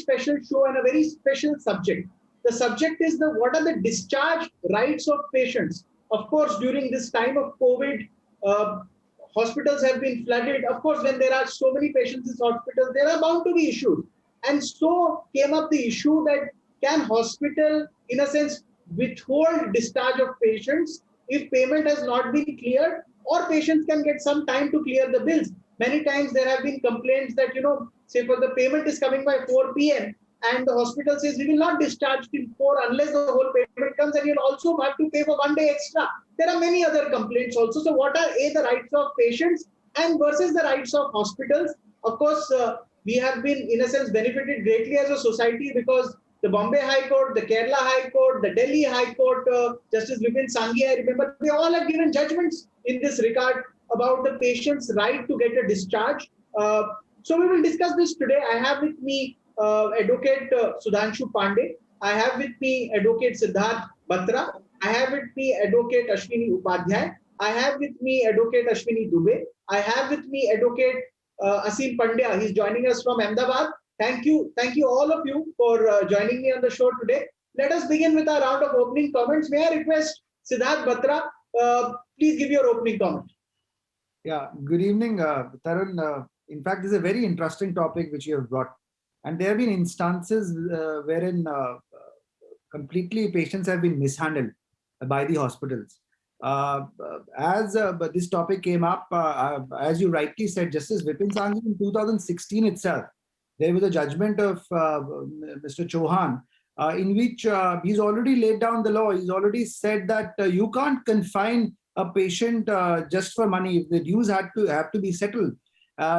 special show and a very special subject. The subject is what are the discharge rights of patients. Of course, during this time of COVID, hospitals have been flooded. Of course, when there are so many patients in hospitals, there are bound to be issues. And so came up the issue that can hospital, in a sense, withhold discharge of patients if payment has not been cleared, or patients can get some time to clear the bills. Many times there have been complaints that, say for the payment is coming by 4 p.m. and the hospital says we will not discharge till 4 unless the whole payment comes, and you'll also have to pay for 1 day extra. There are many other complaints also. So what are the rights of patients and versus the rights of hospitals? Of course, we have been, in a sense, benefited greatly as a society because the Bombay High Court, the Kerala High Court, the Delhi High Court, Justice Vipin Sanghi, I remember, they all have given judgments in this regard about the patient's right to get a discharge. So we will discuss this today. I have with me Advocate Sudhanshu Pandey. I have with me Advocate Siddharth Batra. I have with me Advocate Ashwini Upadhyay. I have with me Advocate Ashwini Dubey. I have with me Advocate Asim Pandya. He's joining us from Ahmedabad. Thank you all of you for joining me on the show today. Let us begin with our round of opening comments. May I request Siddharth Batra, please give your opening comment. Yeah, good evening, Tarun. In fact, this is a very interesting topic which you have brought. And there have been instances wherein completely patients have been mishandled by the hospitals. As this topic came up, as you rightly said, Justice Vipin Sanghi in 2016 itself, there was a judgment of Mr. Chauhan in which he's already laid down the law. He's already said that you can't confine a patient just for money. If the dues have to be settled,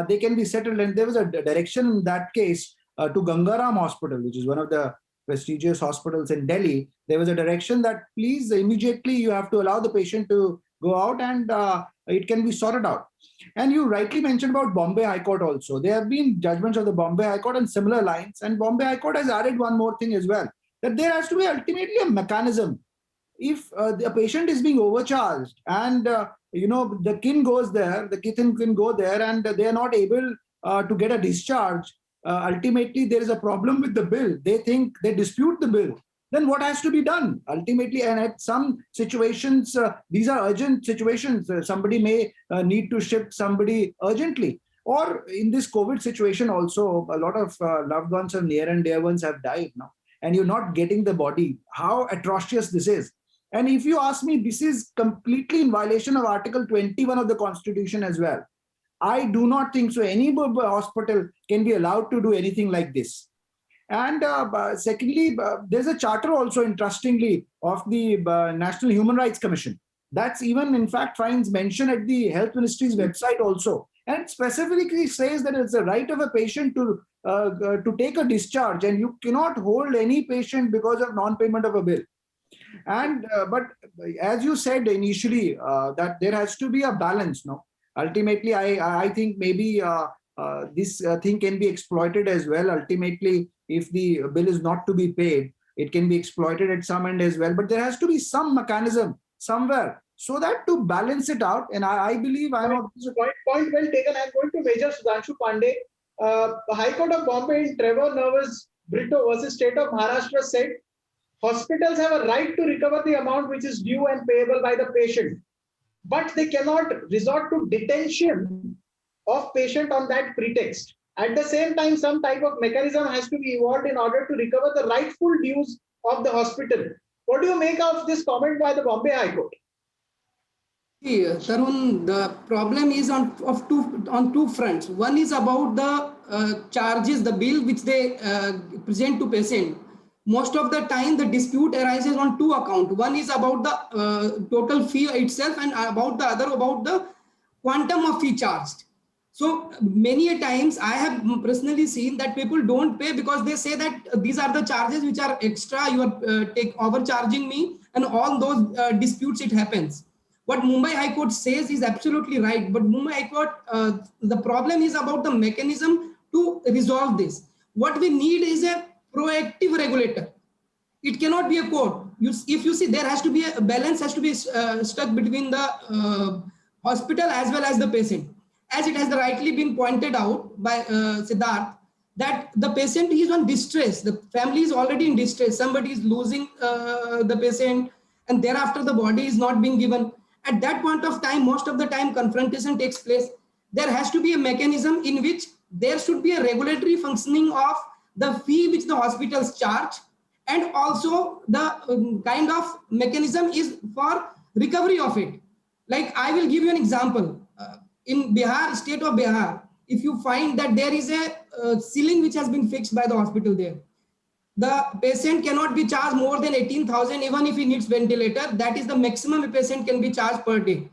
they can be settled. And there was a direction in that case to Gangaram Hospital, which is one of the prestigious hospitals in Delhi. There was a direction that please immediately you have to allow the patient to go out and it can be sorted out. And you rightly mentioned about Bombay High Court also. There have been judgments of the Bombay High Court on similar lines. And Bombay High Court has added one more thing as well, that there has to be ultimately a mechanism. If the patient is being overcharged and, the kin goes there, the kith and kin go there and they are not able to get a discharge, ultimately there is a problem with the bill. They dispute the bill. Then what has to be done ultimately? And at some situations, these are urgent situations. Somebody may need to shift somebody urgently. Or in this COVID situation also, a lot of loved ones or near and dear ones have died now. And you're not getting the body. How atrocious this is. And if you ask me, this is completely in violation of Article 21 of the Constitution as well. I do not think so. Any hospital can be allowed to do anything like this. And secondly, there's a charter also, interestingly, of the National Human Rights Commission. That's even, in fact, finds mention at the Health Ministry's website also. And it specifically says that it's the right of a patient to take a discharge, and you cannot hold any patient because of non-payment of a bill. And but as you said initially, that there has to be a balance. No, ultimately, I think maybe this thing can be exploited as well. Ultimately, if the bill is not to be paid, it can be exploited at some end as well. But there has to be some mechanism somewhere so that to balance it out. And I believe I'm of this point well taken. I'm going to Major Sudhanshu Pandey. The High Court of Bombay in Trevor Nervous Brito versus State of Maharashtra said hospitals have a right to recover the amount which is due and payable by the patient, but they cannot resort to detention of patient on that pretext. At the same time, some type of mechanism has to be evolved in order to recover the rightful dues of the hospital. What do you make of this comment by the Bombay High Court? Tarun, the problem is on two fronts. One is about the charges, the bill which they present to patient. Most of the time, the dispute arises on two accounts. One is about the total fee itself, and about the other about the quantum of fee charged. So many a times I have personally seen that people don't pay because they say that these are the charges which are extra. You are overcharging me, and all those disputes it happens. What Mumbai High Court says is absolutely right. But Mumbai High Court, the problem is about the mechanism to resolve this. What we need is a proactive regulator. It cannot be a court. If you see, there has to be a balance, has to be struck between the hospital as well as the patient. As it has rightly been pointed out by Siddharth, that the patient is on distress, the family is already in distress, somebody is losing the patient, and thereafter the body is not being given. At that point of time, most of the time confrontation takes place. There has to be a mechanism in which there should be a regulatory functioning of the fee which the hospitals charge, and also the kind of mechanism is for recovery of it. Like I will give you an example. In Bihar, state of Bihar, if you find that there is a ceiling which has been fixed by the hospital there, the patient cannot be charged more than 18,000 even if he needs ventilator. That is the maximum a patient can be charged per day.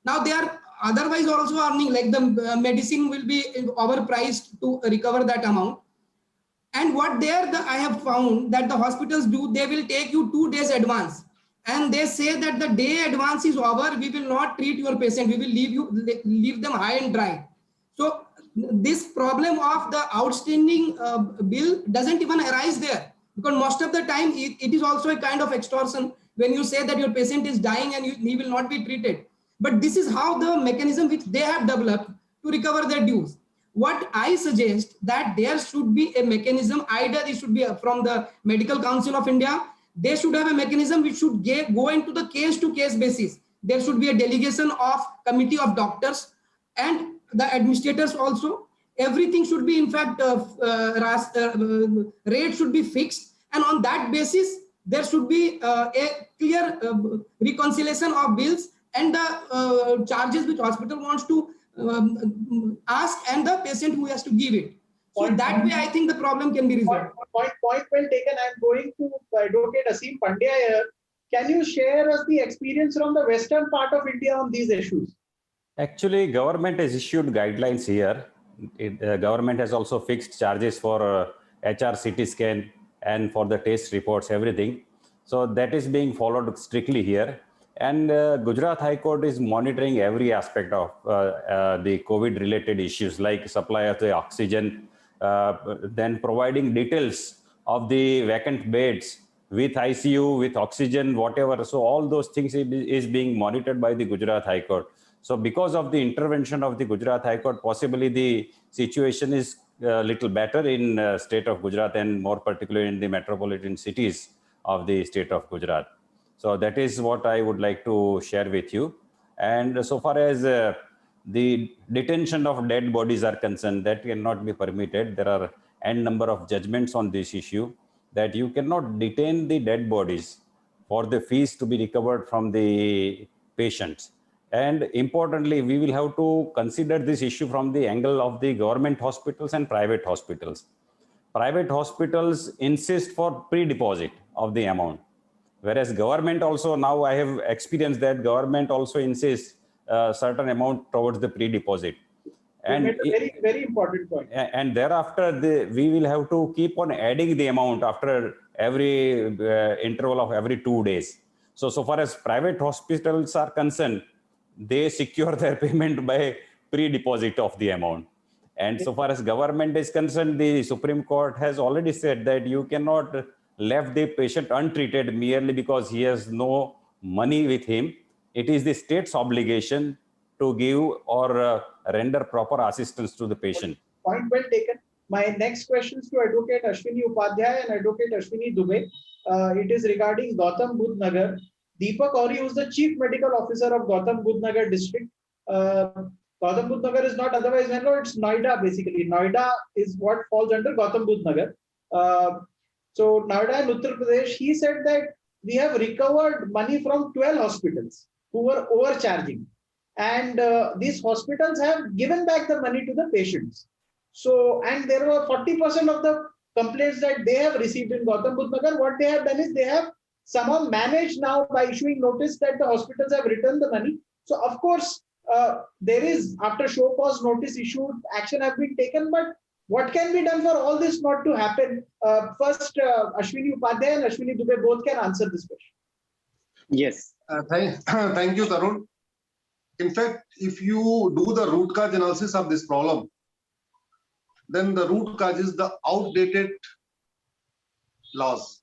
Now they are otherwise also earning, like the medicine will be overpriced to recover that amount. And what I have found that the hospitals do, they will take you 2 days advance, and they say that the day advance is over, we will not treat your patient, we will leave them high and dry. So this problem of the outstanding bill doesn't even arise there, because most of the time it is also a kind of extortion when you say that your patient is dying and he will not be treated. But this is how the mechanism which they have developed to recover their dues. What I suggest that there should be a mechanism, either it should be from the Medical Council of India, they should have a mechanism which should go into the case to case basis. There should be a delegation of committee of doctors and the administrators also. Everything should be, in fact, rate should be fixed, and on that basis there should be a clear reconciliation of bills and the charges which hospital wants to ask and the patient who has to give it. So that way I think the problem can be resolved. Point well taken. I'm going to Advocate Aseem Pandya here. Can you share us the experience from the western part of India on these issues? Actually, government has issued guidelines here. Government has also fixed charges for HR, CT scan, and for the test reports, everything. So that is being followed strictly here. And Gujarat High Court is monitoring every aspect of the COVID-related issues, like supply of the oxygen, then providing details of the vacant beds with ICU, with oxygen, whatever. So all those things is being monitored by the Gujarat High Court. So because of the intervention of the Gujarat High Court, possibly the situation is a little better in state of Gujarat, and more particularly in the metropolitan cities of the state of Gujarat. So that is what I would like to share with you. And so far as the detention of dead bodies are concerned, that cannot be permitted. There are n number of judgments on this issue, that you cannot detain the dead bodies for the fees to be recovered from the patients. And importantly, we will have to consider this issue from the angle of the government hospitals and private hospitals. Private hospitals insist for pre-deposit of the amount, whereas government also, now I have experienced that government also insists a certain amount towards the pre-deposit. And very, very important point. And thereafter, we will have to keep on adding the amount after every interval of every 2 days. So far as private hospitals are concerned, they secure their payment by pre-deposit of the amount. And so far as government is concerned, the Supreme Court has already said that you cannot leave the patient untreated merely because he has no money with him. It is the state's obligation to give or render proper assistance to the patient. Point well taken. My next question is to Advocate Ashwini Upadhyay and Advocate Ashwini Dubey. It is regarding Gautam Budh Nagar. Deepak Auri, who is the Chief Medical Officer of Gautam Budh Nagar district. Gautam Budh Nagar is not otherwise known, it's Noida basically. Noida is what falls under Gautam Budh Nagar. So Noida in Uttar Pradesh, he said that we have recovered money from 12 hospitals who were overcharging. And these hospitals have given back the money to the patients. So, and there were 40% of the complaints that they have received in Gautam Budh Nagar. What they have done is they have somehow managed now by issuing notice that the hospitals have returned the money. So, of course, there is, after show cause notice issued, action have been taken. But what can be done for all this not to happen? First, Ashwini Upadhyay and Ashwini Dubey both can answer this question. Yes. Thank you, Tarun. In fact, if you do the root cause analysis of this problem, then the root cause is the outdated laws.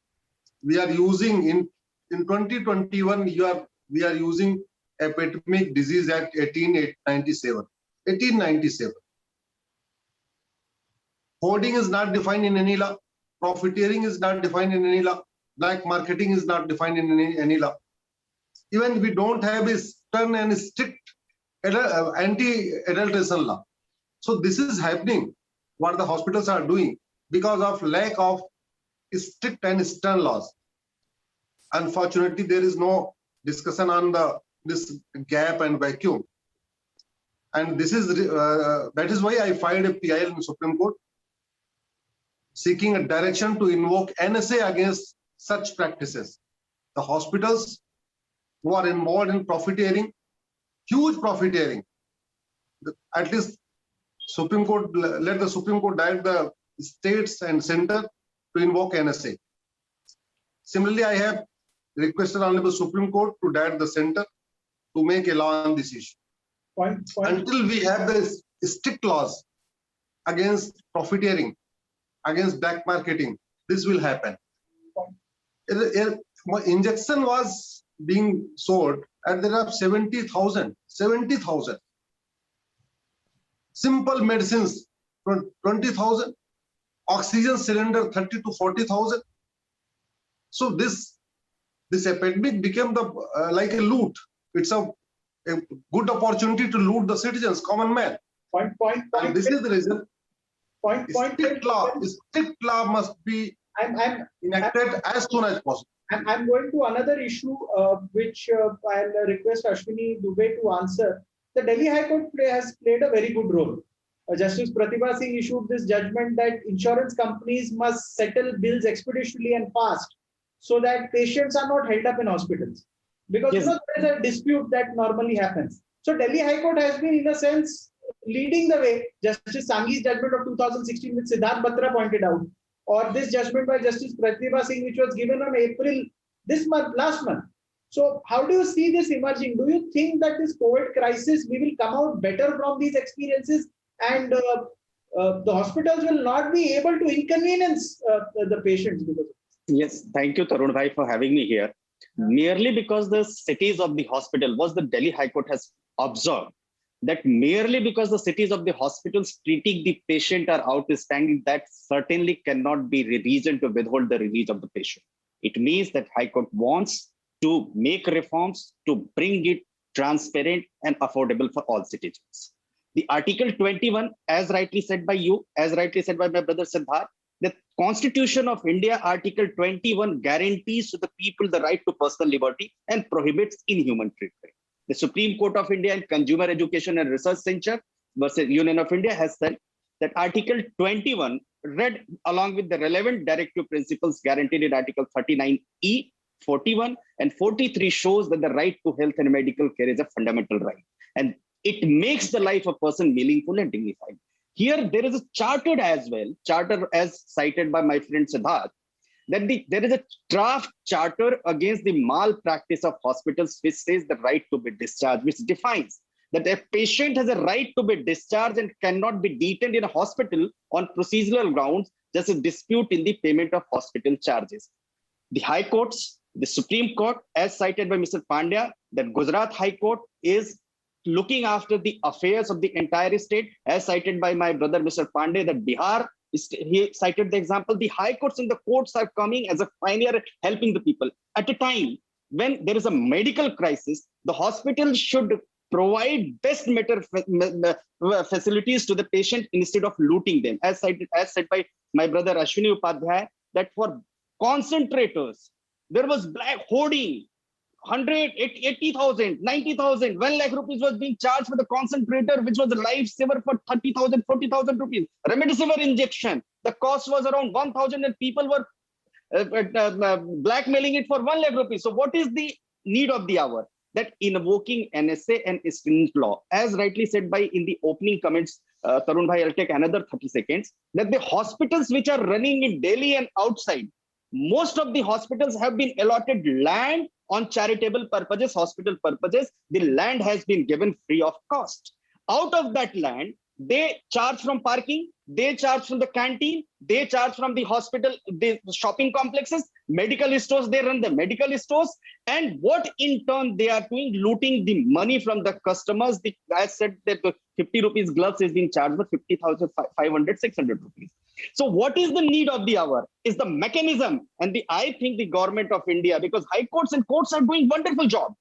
We are using in 2021, we are using Epidemic Disease Act 1897. Hoarding is not defined in any law. Profiteering is not defined in any law. Black marketing is not defined in any law. Even we don't have a stern and strict anti-adulteration law. So this is happening, what the hospitals are doing, because of lack of strict and stern laws. Unfortunately, there is no discussion on this gap and vacuum. And this is that is why I filed a PIL in the Supreme Court, seeking a direction to invoke NSA against such practices. The hospitals who are involved in profiteering, huge profiteering, at least Supreme Court, let the Supreme Court direct the states and center to invoke NSA. Similarly, I have requested Honorable Supreme Court to direct the center to make a law on this issue. Until we have the strict laws against profiteering, against black marketing, this will happen. Injection was being sold and there are 70,000. Simple medicines, 20,000. Oxygen cylinder, 30 to 40,000. So this epidemic became like a loot. It's a good opportunity to loot the citizens, common man. And this is the reason. Strict law must be enacted as soon as possible. I'm going to another issue which I'll request Ashwini Dubey to answer. The Delhi High Court has played a very good role. Justice Pratibha Singh issued this judgment that insurance companies must settle bills expeditiously and fast so that patients are not held up in hospitals. Because Yes. there is a dispute that normally happens. So Delhi High Court has been, in a sense, leading the way. Justice Sanghi's judgment of 2016, which Siddharth Batra pointed out, or this judgment by Justice Pratibha Singh, which was given on April last month. So how do you see this emerging? Do you think that this COVID crisis, we will come out better from these experiences and the hospitals will not be able to inconvenience the patients because of this? Yes, thank you, Tarun Bhai, for having me here. Merely because the cities of the hospital, was the Delhi High Court has observed that merely because the cities of the hospitals treating the patient are outstanding, that certainly cannot be a reason to withhold the release of the patient. It means that High Court wants to make reforms to bring it transparent and affordable for all citizens. The Article 21, as rightly said by you, as rightly said by my brother Siddharth, the Constitution of India, Article 21, guarantees to the people the right to personal liberty and prohibits inhuman treatment. The Supreme Court of India and Consumer Education and Research Center versus Union of India has said that Article 21, read along with the relevant directive principles guaranteed in Article 39E, 41 and 43, shows that the right to health and medical care is a fundamental right. And it makes the life of a person meaningful and dignified. Here, there is a charter as well, charter as cited by my friend Siddharth, that there is a draft charter against the malpractice of hospitals, which says the right to be discharged, which defines that a patient has a right to be discharged and cannot be detained in a hospital on procedural grounds, just a dispute in the payment of hospital charges. The High Courts, the Supreme Court, as cited by Mr. Pandya, that Gujarat High Court is looking after the affairs of the entire state, as cited by my brother Mr. Pandey, that Bihar, he cited the example, the high courts and the courts are coming as a pioneer at helping the people. At a time when there is a medical crisis, the hospital should provide best facilities to the patient instead of looting them. As said by my brother Ashwini Upadhyay, that for concentrators, there was black hoarding. 100, 80,000, 90,000, 1 lakh rupees was being charged for the concentrator, which was a lifesaver for 30,000, 40,000 rupees. Remdesivir injection, the cost was around 1,000 and people were blackmailing it for 1 lakh rupees. So what is the need of the hour? That invoking NSA and stringent law, as rightly said by in the opening comments, Tarun Bhai, I'll take another 30 seconds, that the hospitals which are running in Delhi and outside, most of the hospitals have been allotted land on charitable purposes, hospital purposes. The land has been given free of cost. Out of that land, they charge from parking, they charge from the canteen, they charge from the hospital, the shopping complexes, medical stores, they run the medical stores. And what in turn they are doing, looting the money from the customers. I said that the 50 rupees gloves is being charged for 50,000, 500, 600 rupees. So what is the need of the hour is the mechanism. And I think the government of India, because high courts and courts are doing wonderful job,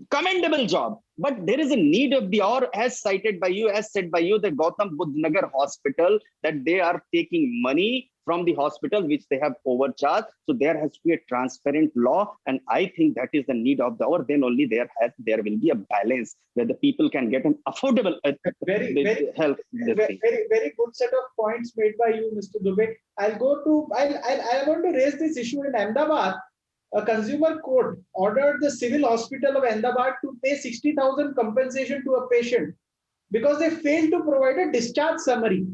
commendable job, but there is a need of the hour, as cited by you, as said by you, the Gautam Budh Nagar hospital, that they are taking money from the hospital which they have overcharged. So there has to be a transparent law, and I think that is the need of the hour. Then only there will be a balance where the people can get an affordable health. Very good set of points made by you, Mr. Dubey. I want to raise this issue in Ahmedabad. A consumer court ordered the civil hospital of Ahmedabad to pay 60,000 compensation to a patient because they failed to provide a discharge summary.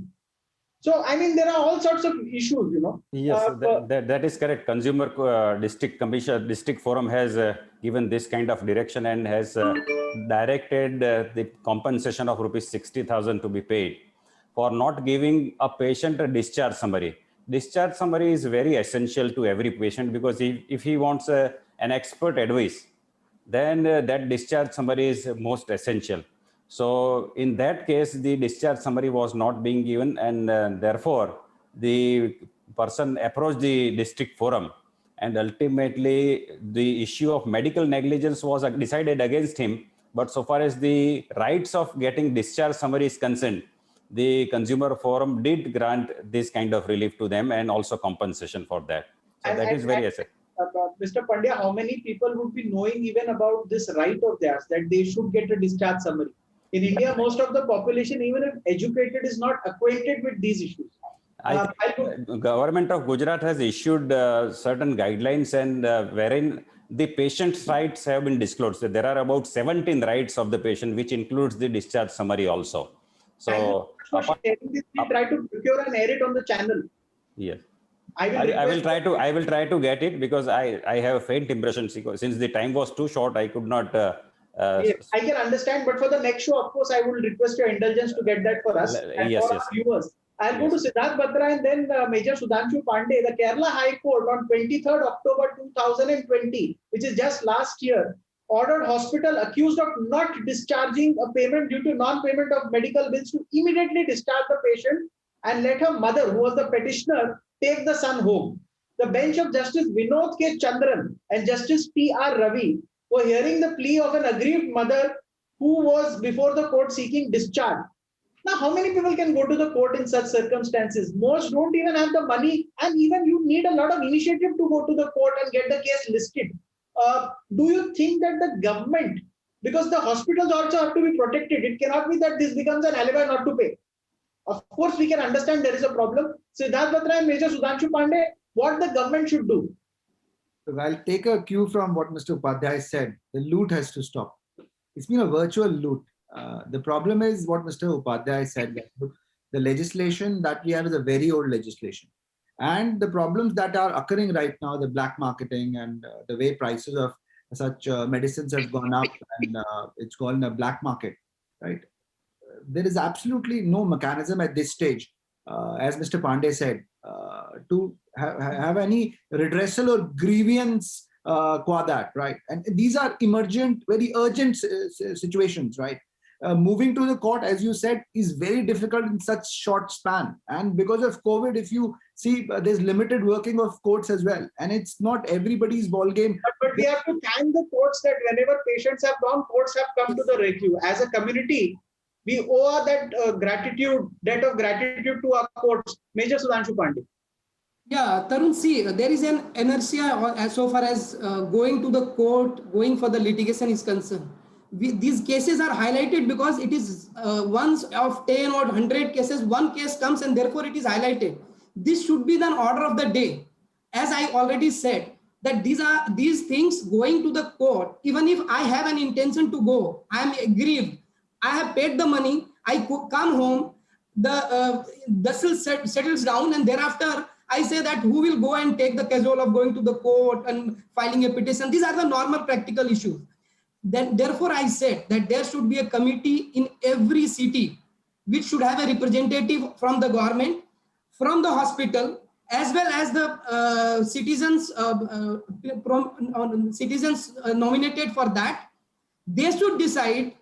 So, I mean, there are all sorts of issues, Yes, that is correct. Consumer District Commission, District Forum has given this kind of direction and has directed the compensation of rupees 60,000 to be paid for not giving a patient a discharge summary. Discharge summary is very essential to every patient, because if he wants an expert advice, then that discharge summary is most essential. So in that case, the discharge summary was not being given, and therefore the person approached the district forum, and ultimately the issue of medical negligence was decided against him. But so far as the rights of getting discharge summary is concerned, the consumer forum did grant this kind of relief to them and also compensation for that. So that is very essential. Mr. Pandya, how many people would be knowing even about this right of theirs, that they should get a discharge summary? In India, most of the population, even if educated, is not acquainted with these issues. Government of Gujarat has issued certain guidelines, and wherein the patient's rights have been disclosed. So there are about 17 rights of the patient, which includes the discharge summary also. So we try to procure and air it on the channel. Yes, I will try to get it, because I have a faint impression, since the time was too short, I could not. Yes, I can understand, but for the next show, of course, I will request your indulgence to get that for us and for our viewers. I'll go to Siddharth Batra and then Major Sudhanshu Pandey. The Kerala High Court on 23rd October 2020, which is just last year, ordered hospital accused of not discharging a payment due to non-payment of medical bills to immediately discharge the patient and let her mother, who was the petitioner, take the son home. The bench of Justice Vinod K. Chandran and Justice P.R. Ravi were hearing the plea of an aggrieved mother who was before the court seeking discharge. Now, how many people can go to the court in such circumstances? Most don't even have the money, and even you need a lot of initiative to go to the court and get the case listed. Do you think that the government, because the hospitals also have to be protected, it cannot be that this becomes an alibi not to pay? Of course, we can understand there is a problem. Siddharth Batra and Major Sudhanshu Pandey, what the government should do? So I'll take a cue from what Mr. Upadhyay said. The loot has to stop. It's been a virtual loot. The problem is what Mr. Upadhyay said. The legislation that we have is a very old legislation. And the problems that are occurring right now, the black marketing and the way prices of such medicines have gone up, and it's called a black market, right? There is absolutely no mechanism at this stage, as Mr. Pandey said, to have any redressal or grievance qua that, right? And these are emergent, very urgent situations, right? Moving to the court, as you said, is very difficult in such short span. And because of COVID, if you see, there's limited working of courts as well. And it's not everybody's ball game. But we have to thank the courts that whenever patients have gone, courts have come to the rescue. As a community, we owe that debt of gratitude to our courts. Major Sudhanshu Pandey. Yeah, Tarun, see, there is an inertia as so far as going to the court, going for the litigation is concerned. These cases are highlighted because it is once of 10 or 100 cases, one case comes and therefore it is highlighted. This should be the order of the day. As I already said, that these things going to the court, even if I have an intention to go, I am aggrieved, I have paid the money, I come home, the vessel settles down, and thereafter I say that who will go and take the casual of going to the court and filing a petition. These are the normal practical issues. Then therefore I said that there should be a committee in every city which should have a representative from the government, from the hospital, as well as the citizens nominated for that. They should decide.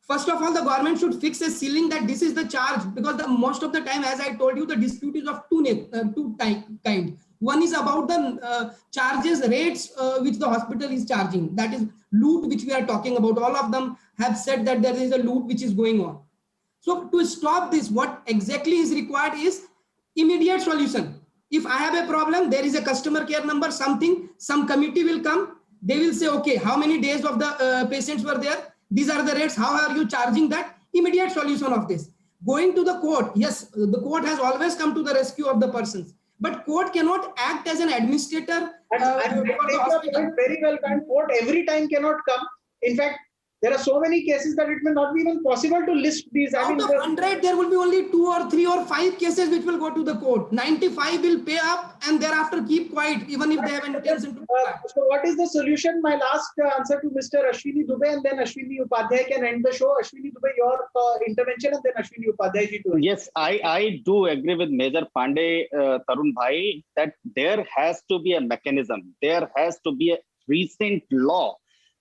First of all, the government should fix a ceiling that this is the charge, because most of the time, as I told you, the dispute is of two kind. One is about the charges rates which the hospital is charging. That is loot which we are talking about. All of them have said that there is a loot which is going on. So to stop this, what exactly is required is immediate solution. If I have a problem, there is a customer care number, something, some committee will come. They will say, okay, how many days of the patients were there? These are the rates. How are you charging that? Immediate solution of this. Going to the court. Yes, the court has always come to the rescue of the persons. But court cannot act as an administrator. Very well done. Court every time cannot come. In fact, there are so many cases that it may not be even possible to list these. Out of 100, there will be only 2 or 3 or 5 cases which will go to the court. 95 will pay up and thereafter keep quiet, even if they have an intention to pay up. So what is the solution? My last answer to Mr. Ashwini Dubey, and then Ashwini Upadhyay can end the show. Ashwini Dubey, your intervention, and then Ashwini Upadhyay ji to end. Yes, I do agree with Major Pandey, Tarun Bhai, that there has to be a mechanism. There has to be a recent law,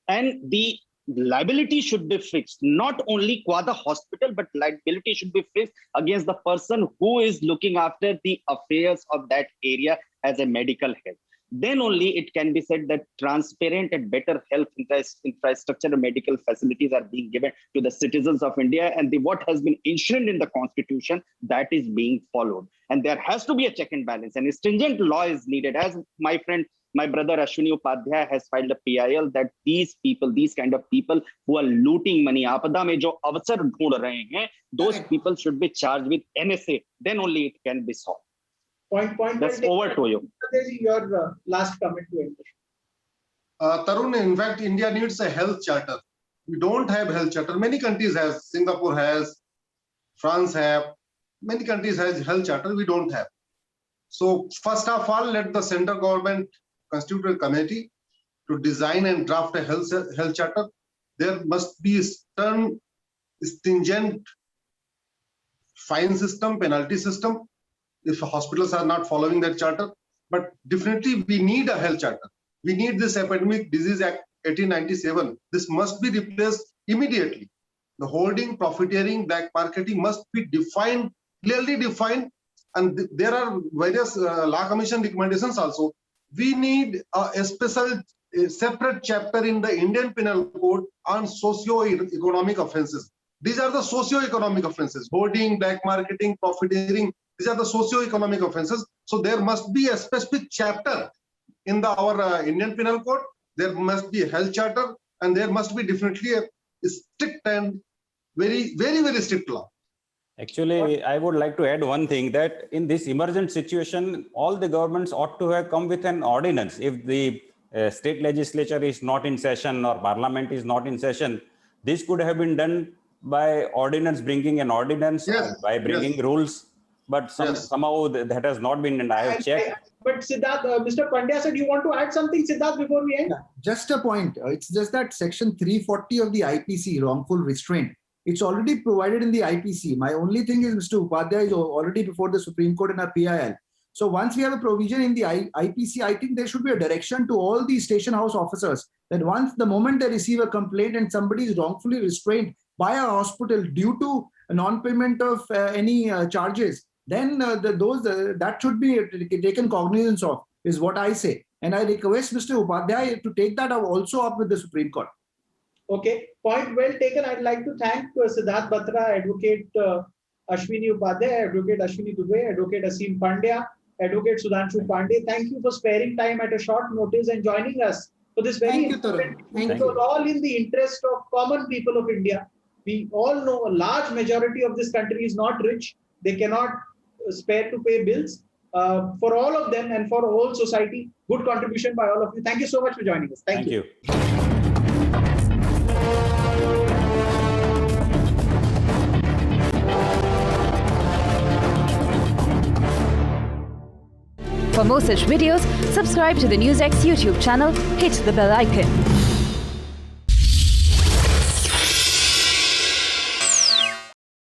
and the liability should be fixed, not only qua the hospital, but liability should be fixed against the person who is looking after the affairs of that area as a medical head. Then only it can be said that transparent and better health infrastructure and medical facilities are being given to the citizens of India, and what has been enshrined in the constitution, that is being followed. And there has to be a check and balance, and a stringent law is needed. As my brother Ashwini Upadhyay has filed a PIL that these kind of people who are looting money, aapada mein jo avsar dhoond rahe hain, those people should be charged with NSA. Then only it can be solved. Point. That's over to you. Your last comment to end. Tarun, in fact, India needs a health charter. We don't have health charter. Many countries have. Singapore has, France have. Many countries has health charter. We don't have. So first of all, let the central government constitute a committee to design and draft a health charter. There must be a stern, stringent fine system, penalty system, if hospitals are not following that charter. But definitely we need a health charter. We need this Epidemic Disease Act 1897. This must be replaced immediately. The hoarding, profiteering, black marketing must be defined, clearly defined. And there are various law commission recommendations also. We need a separate chapter in the Indian Penal Code on socio-economic offences. These are the socio-economic offences: hoarding, black marketing, profiteering. These are the socio-economic offences. So there must be a specific chapter in our Indian Penal Code. There must be a health charter, and there must be definitely a strict and very, very, very strict law. Actually, I would like to add one thing, that in this emergent situation, all the governments ought to have come with an ordinance. If the state legislature is not in session or parliament is not in session, this could have been done by ordinance, bringing an ordinance, by bringing rules. But somehow that has not been, and I have checked. But Siddharth, Mr. Pandya said, you want to add something, Siddharth, before we end? Just a point. It's just that section 340 of the IPC, wrongful restraint, it's already provided in the IPC. My only thing is Mr. Upadhyay is already before the Supreme Court in a PIL. So once we have a provision in the IPC, I think there should be a direction to all the station house officers that the moment they receive a complaint and somebody is wrongfully restrained by a hospital due to a non-payment of any charges, then that should be taken cognizance of, is what I say. And I request Mr. Upadhyay to take that also up with the Supreme Court. Okay, point well taken. I'd like to thank Siddharth Batra, Advocate Ashwini Upadhyay, Advocate Ashwini Dubey, Advocate Aseem Pandya, Advocate Sudhanshu Pandey. Thank you for sparing time at a short notice and joining us for this very important. Thank you. All in the interest of common people of India. We all know a large majority of this country is not rich. They cannot spare to pay bills. For all of them and for the whole society, good contribution by all of you. Thank you so much for joining us. Thank you. For more such videos, subscribe to the NewsX YouTube channel, hit the bell icon.